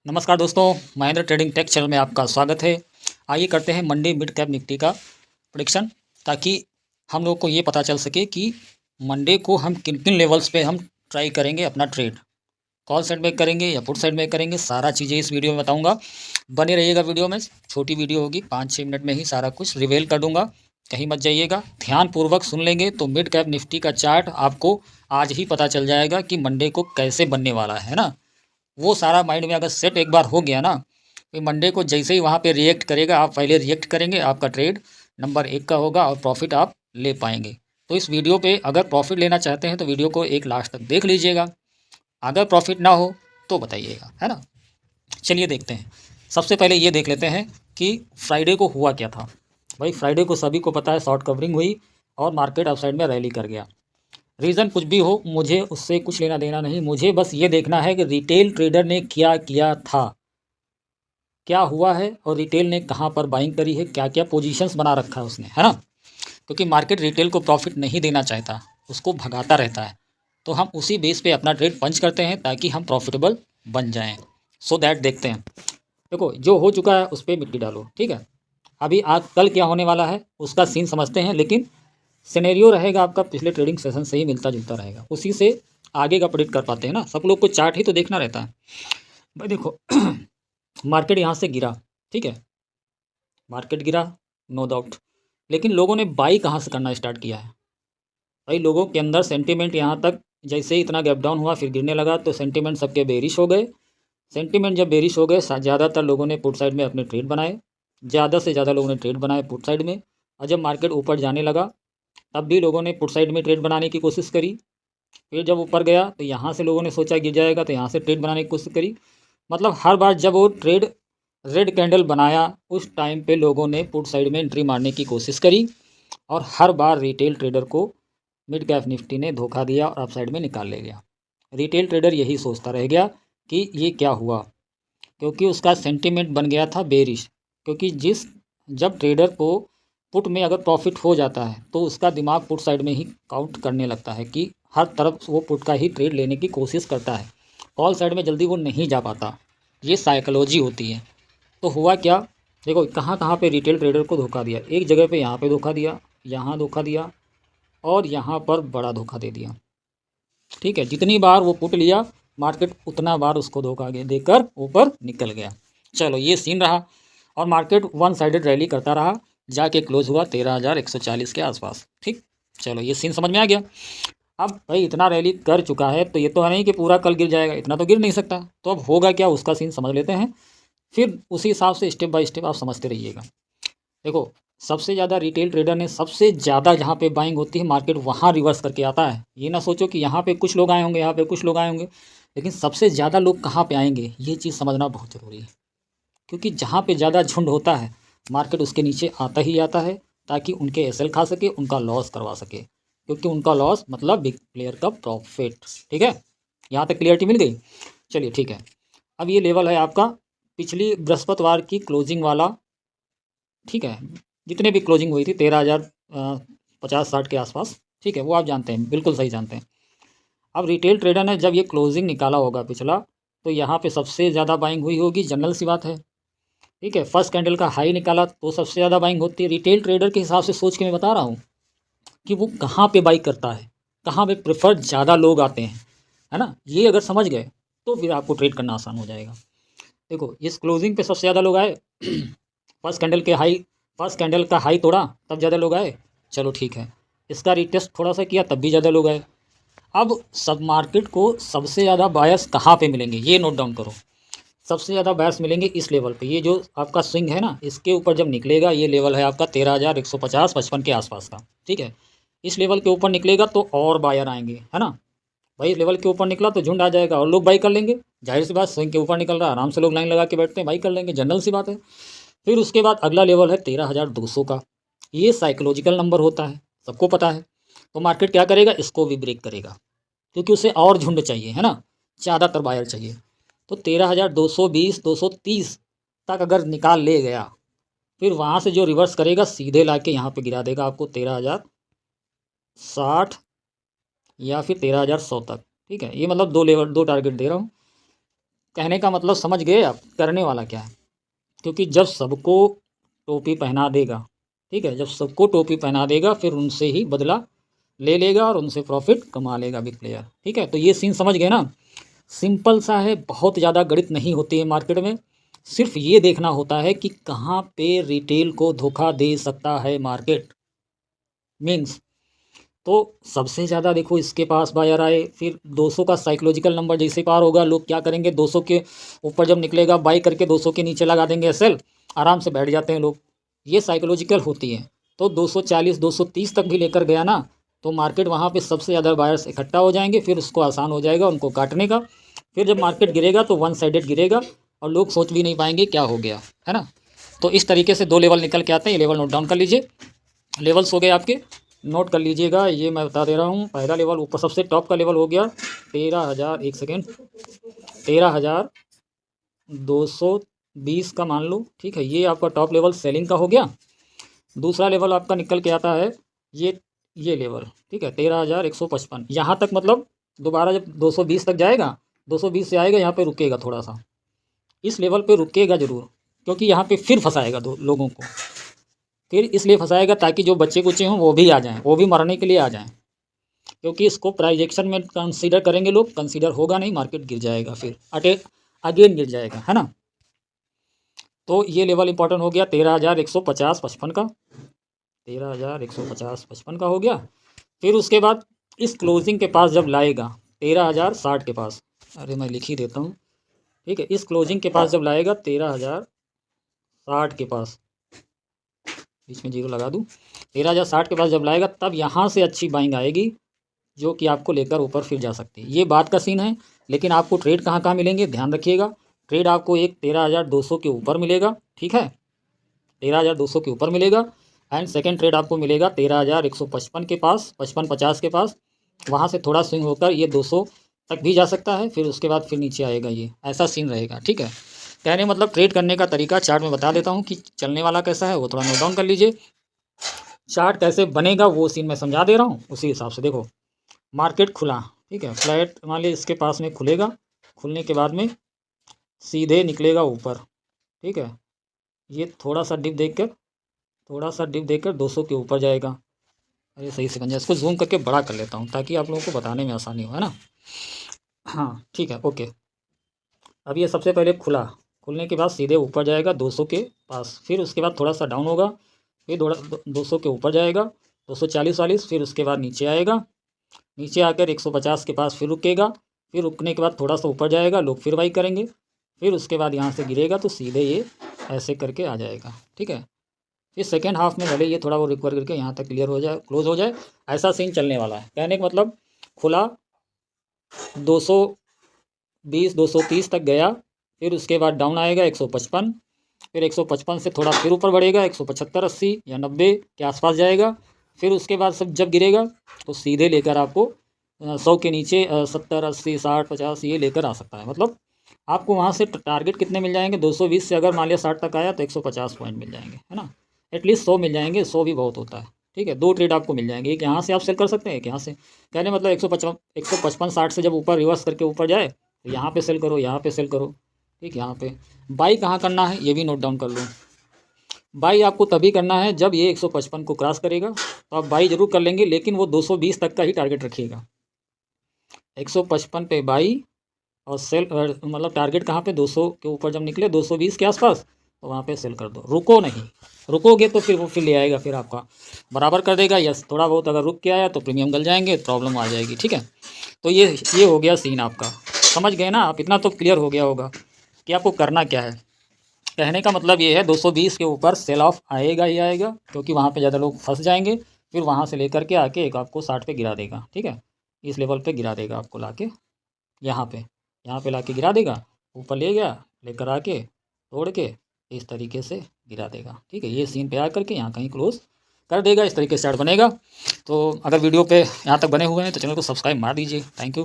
नमस्कार दोस्तों, Mahendra trading take channel में आपका स्वागत है। आइए करते हैं मंडे मिड कैप निफ्टी का प्रेडिक्शन, ताकि हम लोग को ये पता चल सके कि मंडे को हम किन किन लेवल्स पे हम ट्राई करेंगे अपना ट्रेड। कॉल साइड में करेंगे या पुट साइड में करेंगे, सारा चीज़ें इस वीडियो में बताऊंगा। बने रहिएगा वीडियो में। छोटी वीडियो होगी, 5-6 मिनट में ही सारा कुछ रिवेल कर दूंगा। कहीं मत जाइएगा, ध्यानपूर्वक सुन लेंगे तो मिड कैप निफ्टी का चार्ट आपको आज ही पता चल जाएगा कि मंडे को कैसे बनने वाला है ना। वो सारा माइंड में अगर सेट एक बार हो गया ना, तो मंडे को जैसे ही वहाँ पे रिएक्ट करेगा, आप पहले रिएक्ट करेंगे, आपका ट्रेड नंबर 1 का होगा और प्रॉफिट आप ले पाएंगे। तो इस वीडियो पे अगर प्रॉफिट लेना चाहते हैं तो वीडियो को एक लास्ट तक देख लीजिएगा। अगर प्रॉफिट ना हो तो बताइएगा, है ना। चलिए देखते हैं। सबसे पहले ये देख लेते हैं कि फ्राइडे को हुआ क्या था। भाई फ्राइडे को सभी को पता है शॉर्ट कवरिंग हुई और मार्केट अपसाइड में रैली कर गया। रीज़न कुछ भी हो, मुझे उससे कुछ लेना देना नहीं। मुझे बस ये देखना है कि रिटेल ट्रेडर ने क्या किया था, क्या हुआ है और रिटेल ने कहाँ पर बाइंग करी है, क्या क्या पोजीशंस बना रखा है उसने, है ना। क्योंकि मार्केट रिटेल को प्रॉफिट नहीं देना चाहता, उसको भगाता रहता है। तो हम उसी बेस पे अपना ट्रेड पंच करते हैं ताकि हम प्रॉफिटेबल बन जाएं। सो दैट देखते हैं। देखो, जो हो चुका है उस पर मिट्टी डालो, ठीक है। अभी आज कल क्या होने वाला है उसका सीन समझते हैं, लेकिन सिनेरियो रहेगा आपका पिछले ट्रेडिंग सेशन से ही मिलता जुलता रहेगा, उसी से आगे का प्रेडिक्ट कर पाते हैं ना। सब लोग को चार्ट ही तो देखना रहता है। भाई देखो मार्केट यहाँ से गिरा, ठीक है, मार्केट गिरा, नो डाउट। लेकिन लोगों ने बाई कहाँ से करना स्टार्ट किया है। भाई लोगों के अंदर सेंटीमेंट यहाँ तक, जैसे ही इतना गैप डाउन हुआ फिर गिरने लगा तो सेंटीमेंट सबके बेरिश हो गए। सेंटीमेंट जब बेरिश हो गए, ज़्यादातर लोगों ने पुट साइड में अपने ट्रेड बनाए, ज़्यादा से ज़्यादा लोगों ने ट्रेड बनाए पुट साइड में। और जब मार्केट ऊपर जाने लगा तब भी लोगों ने पुट साइड में ट्रेड बनाने की कोशिश करी। फिर जब ऊपर गया तो यहाँ से लोगों ने सोचा गिर जाएगा तो यहाँ से ट्रेड बनाने की कोशिश करी। मतलब हर बार जब वो ट्रेड रेड कैंडल बनाया उस टाइम पे लोगों ने पुट साइड में एंट्री मारने की कोशिश करी, और हर बार रिटेल ट्रेडर को मिड कैप निफ्टी ने धोखा दिया और अप साइड में निकाल ले गया। रिटेल ट्रेडर यही सोचता रह गया कि ये क्या हुआ, क्योंकि उसका सेंटीमेंट बन गया था बेरिश। क्योंकि जब ट्रेडर को पुट में अगर प्रॉफिट हो जाता है तो उसका दिमाग पुट साइड में ही काउंट करने लगता है कि हर तरफ वो पुट का ही ट्रेड लेने की कोशिश करता है। कॉल साइड में जल्दी वो नहीं जा पाता। ये साइकोलॉजी होती है। तो हुआ क्या, देखो कहाँ कहाँ पे रिटेल ट्रेडर को धोखा दिया। एक जगह पे यहाँ पे धोखा दिया, यहाँ धोखा दिया और यहाँ पर बड़ा धोखा दे दिया, ठीक है। जितनी बार वो पुट लिया मार्केट उतना बार उसको धोखा देकर ऊपर निकल गया। चलो ये सीन रहा और मार्केट वन साइडेड रैली करता रहा, जाके क्लोज हुआ 13,140 के आसपास, ठीक। चलो ये सीन समझ में आ गया। अब भाई इतना रैली कर चुका है तो ये तो है नहीं कि पूरा कल गिर जाएगा, इतना तो गिर नहीं सकता। तो अब होगा क्या उसका सीन समझ लेते हैं, फिर उसी हिसाब से स्टेप बाय स्टेप आप समझते रहिएगा। देखो, सबसे ज़्यादा रिटेल ट्रेडर ने सबसे ज़्यादा जहाँ पे बाइंग होती है मार्केट वहाँ रिवर्स करके आता है। ये ना सोचो कि यहाँ पे कुछ लोग आए होंगे, यहाँ पे कुछ लोग आए होंगे, लेकिन सबसे ज़्यादा लोग कहाँ पे आएंगे ये चीज़ समझना बहुत ज़रूरी है। क्योंकि जहाँ पे ज़्यादा झुंड होता है मार्केट उसके नीचे आता ही आता है, ताकि उनके एसएल खा सके, उनका लॉस करवा सके। क्योंकि उनका लॉस मतलब बिग प्लेयर का प्रॉफिट, ठीक है। यहाँ तक क्लियरिटी मिल गई। चलिए ठीक है। अब ये लेवल है आपका पिछली बृहस्पतिवार की क्लोजिंग वाला, ठीक है। जितने भी क्लोजिंग हुई थी 13,050-60 के आसपास, ठीक है, वो आप जानते हैं, बिल्कुल सही जानते हैं। अब रिटेल ट्रेडर ने जब ये क्लोजिंग निकाला होगा पिछला, तो यहाँ पे सबसे ज़्यादा बाइंग हुई होगी, जनरल सी बात है, ठीक है। फर्स्ट कैंडल का हाई निकाला तो सबसे ज़्यादा बाइंग होती है। रिटेल ट्रेडर के हिसाब से सोच के मैं बता रहा हूँ कि वो कहाँ पे बाई करता है, कहाँ पे प्रेफर ज़्यादा लोग आते हैं, है ना। ये अगर समझ गए तो फिर आपको ट्रेड करना आसान हो जाएगा। देखो इस क्लोजिंग पे सबसे ज़्यादा लोग आए फर्स्ट कैंडल के हाई, फर्स्ट कैंडल का हाई तोड़ा तब ज़्यादा लोग आए, चलो ठीक है। इसका रिटेस्ट थोड़ा सा किया तब भी ज़्यादा लोग आए। अब सब मार्केट को सबसे ज़्यादा बायस कहाँ पे मिलेंगे ये नोट डाउन करो। सबसे ज़्यादा बायस मिलेंगे इस लेवल पे, ये जो आपका स्विंग है ना इसके ऊपर जब निकलेगा, ये लेवल है आपका 13,150-55 के आसपास का, ठीक है। इस लेवल के ऊपर निकलेगा तो और बायर आएंगे, है ना। भाई लेवल के ऊपर निकला तो झुंड आ जाएगा और लोग बाई कर लेंगे। जाहिर सी बात, स्विंग के ऊपर निकल रहा है, आराम से लोग लाइन लगा के बैठते हैं, बाई कर लेंगे, जनरल सी बात है। फिर उसके बाद अगला लेवल है 13,200 का। ये साइकोलॉजिकल नंबर होता है, सबको पता है। तो मार्केट क्या करेगा, इसको भी ब्रेक करेगा, क्योंकि उसे और झुंड चाहिए, है ना, ज़्यादातर बायर चाहिए। तो 13,220 230 तक अगर निकाल ले गया, फिर वहाँ से जो रिवर्स करेगा सीधे ला के यहाँ पर गिरा देगा आपको 13,060 या फिर 13,100 तक, ठीक है। ये मतलब दो लेवल, दो टारगेट दे रहा हूँ। कहने का मतलब समझ गए आप, करने वाला क्या है। क्योंकि जब सबको टोपी पहना देगा, ठीक है, जब सबको टोपी पहना देगा फिर उनसे ही बदला ले लेगा और उनसे प्रॉफिट कमा लेगा बिग प्लेयर, ठीक है। तो ये सीन समझ गए ना, सिंपल सा है, बहुत ज़्यादा गणित नहीं होती है मार्केट में। सिर्फ ये देखना होता है कि कहाँ पे रिटेल को धोखा दे सकता है मार्केट, मीन्स तो सबसे ज़्यादा देखो इसके पास बायर आए, फिर 200 का साइकोलॉजिकल नंबर जैसे पार होगा लोग क्या करेंगे, 200 के ऊपर जब निकलेगा बाई करके 200 के नीचे लगा देंगे सेल, आराम से बैठ जाते हैं लोग। ये साइकोलॉजिकल होती है। तो 240 230 तक भी लेकर गया ना, तो मार्केट वहाँ पे सबसे ज़्यादा बायर्स इकट्ठा हो जाएंगे, फिर उसको आसान हो जाएगा उनको काटने का। फिर जब मार्केट गिरेगा तो वन साइडेड गिरेगा और लोग सोच भी नहीं पाएंगे क्या हो गया, है ना। तो इस तरीके से 2 लेवल निकल के आते हैं। ये लेवल नोट डाउन कर लीजिए। लेवल्स हो गए आपके, नोट कर लीजिएगा। ये मैं बता दे रहा हूँ। पहला लेवल ऊपर सबसे टॉप का लेवल हो गया 13,000, एक सेकेंड, 13,220 का मान लो, ठीक है। ये आपका टॉप लेवल सेलिंग का हो गया। दूसरा लेवल आपका निकल के आता है ये लेवल, ठीक है, 13,155। यहाँ तक मतलब दोबारा जब 220 तक जाएगा, 220 से आएगा यहाँ पे रुकेगा थोड़ा सा, इस लेवल पे रुकेगा ज़रूर, क्योंकि यहाँ पे फिर फंसाएगा दो लोगों को। फिर इसलिए फंसाएगा ताकि जो बच्चे कुचे हों वो भी आ जाएं, वो भी मरने के लिए आ जाएं, क्योंकि इसको प्राइस एक्शन में कंसीडर करेंगे लोग। कंसीडर होगा नहीं, मार्केट गिर जाएगा, फिर अगेन गिर जाएगा, है ना। तो ये लेवल इंपॉर्टेंट हो गया 13,150-55 का, 13,150-55 का हो गया। फिर उसके बाद इस क्लोजिंग के पास जब लाएगा 13,060 के पास, अरे मैं लिख ही देता हूँ, ठीक है। इस क्लोजिंग के पास जब लाएगा 13,060 के पास, बीच में जीरो लगा दूँ, 13,060 के पास जब लाएगा तब यहाँ से अच्छी बाइंग आएगी जो कि आपको लेकर ऊपर फिर जा सकती है। ये बात का सीन है। लेकिन आपको ट्रेड कहाँ कहाँ मिलेंगे ध्यान रखिएगा। ट्रेड आपको एक 13,200 के ऊपर मिलेगा, ठीक है, 13,200 के ऊपर मिलेगा। एंड सेकंड ट्रेड आपको मिलेगा 13,155 के पास, 55-50 के पास। वहाँ से थोड़ा स्विंग होकर ये 200 तक भी जा सकता है, फिर उसके बाद फिर नीचे आएगा, ये ऐसा सीन रहेगा, ठीक है। कहने मतलब ट्रेड करने का तरीका चार्ट में बता देता हूँ कि चलने वाला कैसा है, वो थोड़ा नोट डाउन कर लीजिए। चार्ट कैसे बनेगा वो सीन मैं समझा दे रहा हूँ, उसी हिसाब से देखो। मार्केट खुला, ठीक है, फ्लैट मान लीजिए इसके पास में खुलेगा, खुलने के बाद में सीधे निकलेगा ऊपर, ठीक है। ये थोड़ा सा डिप देखकर 200 के ऊपर जाएगा। अरे सही से बन जाए, इसको जूम करके बड़ा कर लेता हूँ ताकि आप लोगों को बताने में आसानी हो, है ना। हाँ ठीक है, ओके। अब ये सबसे पहले खुलने के बाद सीधे ऊपर जाएगा 200 के पास, फिर उसके बाद थोड़ा सा डाउन होगा, फिर 200 के ऊपर जाएगा, 240 फिर उसके बाद नीचे आएगा, नीचे आकर 150 के पास फिर रुकेगा, फिर रुकने के बाद थोड़ा सा ऊपर जाएगा, लोग फिर बाई करेंगे, फिर उसके बाद यहाँ से गिरेगा तो सीधे ये ऐसे करके आ जाएगा, ठीक है। फिर सेकेंड हाफ में भले ये थोड़ा वो रिकवर करके यहाँ तक क्लियर हो जाए, क्लोज हो जाए, ऐसा सीन चलने वाला है। कहने का मतलब खुला 220 230 तक गया, फिर उसके बाद डाउन आएगा 155, फिर 155 से थोड़ा फिर ऊपर बढ़ेगा 175 80 या 90 के आसपास जाएगा, फिर उसके बाद सब जब गिरेगा तो सीधे लेकर आपको 100 के नीचे 70 80 60 50 ये लेकर आ सकता है। मतलब आपको वहाँ से टारगेट कितने मिल जाएंगे, 220 से अगर मान लिया 60 तक आया तो 150 पॉइंट मिल जाएंगे, है ना। एटलीस्ट 100 मिल जाएंगे, 100 भी बहुत होता है, ठीक है। 2 ट्रेड आपको मिल जाएंगे, एक यहाँ से आप सेल कर सकते हैं, एक यहाँ से। कहने मतलब 155 60 से जब ऊपर रिवर्स करके ऊपर जाए तो यहाँ पे सेल करो, यहाँ पे सेल करो, ठीक। यहाँ पे बाई कहाँ करना है ये भी नोट डाउन कर लो। बाई आपको तभी करना है जब ये 155 को क्रॉस करेगा, तो आप बाई जरूर कर लेंगे, लेकिन वो 220 तक का ही टारगेट रखिएगा। 155 पे बाई और सेल, मतलब टारगेट कहाँ पे, 200 के ऊपर जब निकले 220 के आसपास तो वहाँ पे सेल कर दो। रुको नहीं, रुकोगे तो फिर वो फिर ले आएगा, फिर आपका बराबर कर देगा। यस, थोड़ा बहुत अगर रुक के आया तो प्रीमियम गल जाएंगे, प्रॉब्लम आ जाएगी, ठीक है। तो ये हो गया सीन आपका, समझ गए ना आप। इतना तो क्लियर हो गया होगा कि आपको करना क्या है। कहने का मतलब ये है 220 के ऊपर सेल ऑफ आएगा ही आएगा, क्योंकि वहाँ पे ज़्यादा लोग फंस जाएंगे। फिर वहाँ से लेकर के आके एक आपको 60 पे गिरा देगा, ठीक है। इस लेवल पे गिरा देगा आपको लाके, यहाँ पे लाके गिरा देगा, ऊपर ले गया, लेकर आके तोड़ के इस तरीके से गिरा देगा, ठीक है। ये सीन पे आ करके यहाँ कहीं क्लोज कर देगा, इस तरीके से चार्ट बनेगा। तो अगर वीडियो पे यहाँ तक बने हुए हैं तो चैनल को सब्सक्राइब मार दीजिए। Thank you.